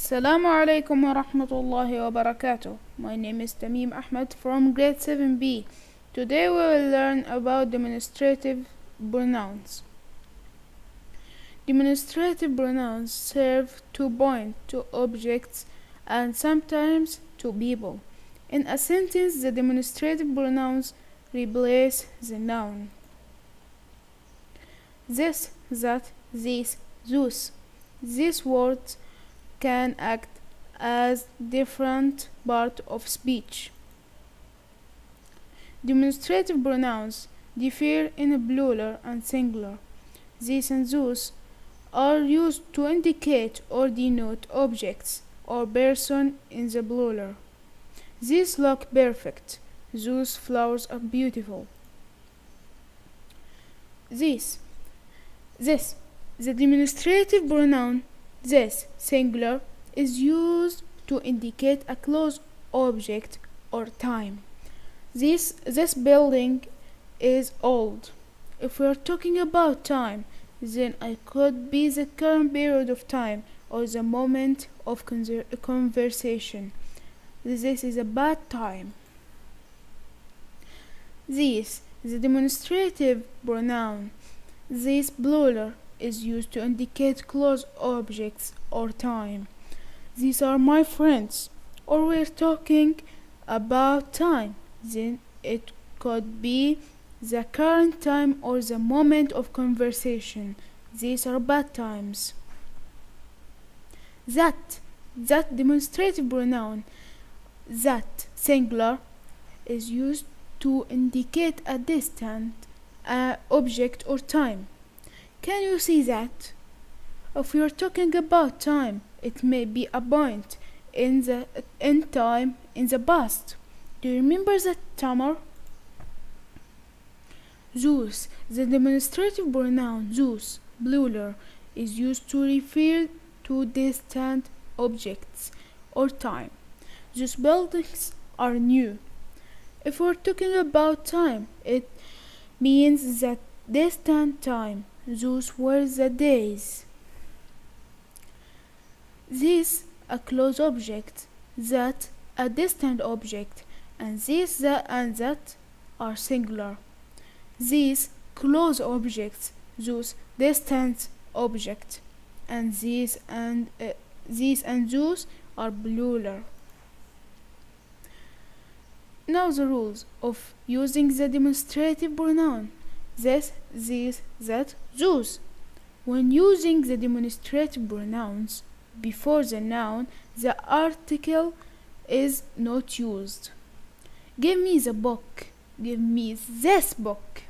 Assalamu alaikum wa rahmatullahi wa barakatuh. My name is Tamim Ahmed from grade 7B. Today we will learn about demonstrative pronouns. Demonstrative pronouns serve to point to objects and sometimes to people. In a sentence, the demonstrative pronouns replace the noun. This, that, these, those. These words can act as different part of speech. Demonstrative pronouns differ in plural and singular. These and those are used to indicate or denote objects or person in the plural. These look perfect. Those flowers are beautiful. This. The demonstrative pronoun this singular is used to indicate a close object or time. This building is old. If we are talking about time, then it could be the current period of time or the moment of conversation. This is a bad time. This, the demonstrative pronoun, this plural is used to indicate close objects or time. These are my friends. Or we're talking about time. Then it could be the current time or the moment of conversation. These are bad times. That demonstrative pronoun, that singular, is used to indicate a distant object or time. Can you see that? If we are talking about time, it may be a point in time in the past. Do you remember that summer? Those, the demonstrative pronoun those, plural, is used to refer to distant objects or time. Those buildings are new. If we're talking about time, it means that distant time. Those were the days. This a close object, that a distant object, and this, that, and that are singular. These close objects, those distant objects, and these and those are plural. Now the rules of using the demonstrative pronoun this, these, that, those. When using the demonstrative pronouns before the noun, the article is not used. Give me the book. Give me this book.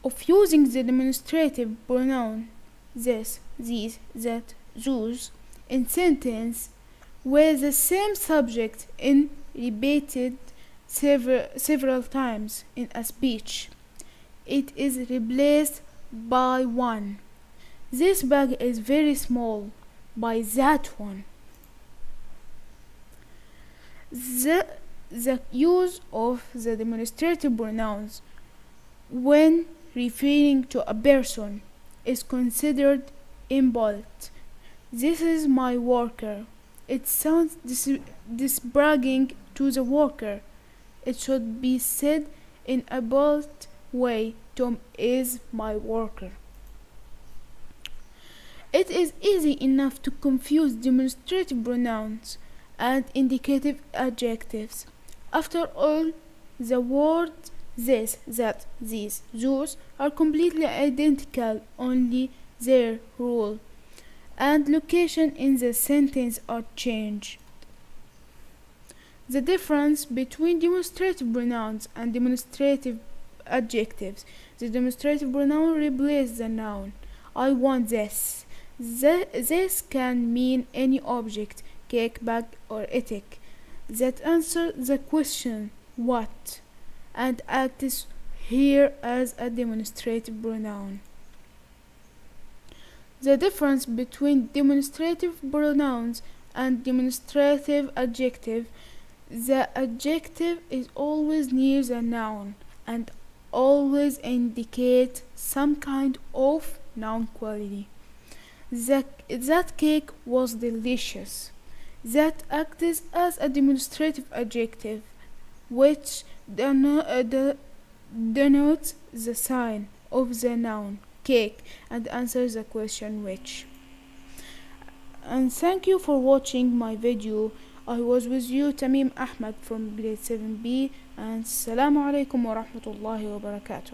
Of using the demonstrative pronoun this, these, that, those in sentence with the same subject in repeated several times in a speech, it is replaced by one. This bag is very small. By that one. The use of the demonstrative pronouns when referring to a person is considered impolite. This is my worker. It sounds disparaging to the worker. It should be said in a polite way. Tom is my worker. It is easy enough to confuse demonstrative pronouns and indicative adjectives. After all, the words this, that, these, those are completely identical, only their role and location in the sentence are changed. The difference between demonstrative pronouns and demonstrative adjectives. The demonstrative pronoun replaces the noun. I want this. This can mean any object, cake, bag, or ethic that answers the question what and acts here as a demonstrative pronoun. The difference between demonstrative pronouns and demonstrative adjective. The adjective is always near the noun and always indicate some kind of noun quality. That cake was delicious. That acts as a demonstrative adjective, which denotes the sign of the noun cake and answers the question which. And thank you for watching my video. I was with you Tamim Ahmed from grade 7B, and Assalamu alaikum wa rahmatullahi wa barakatuh.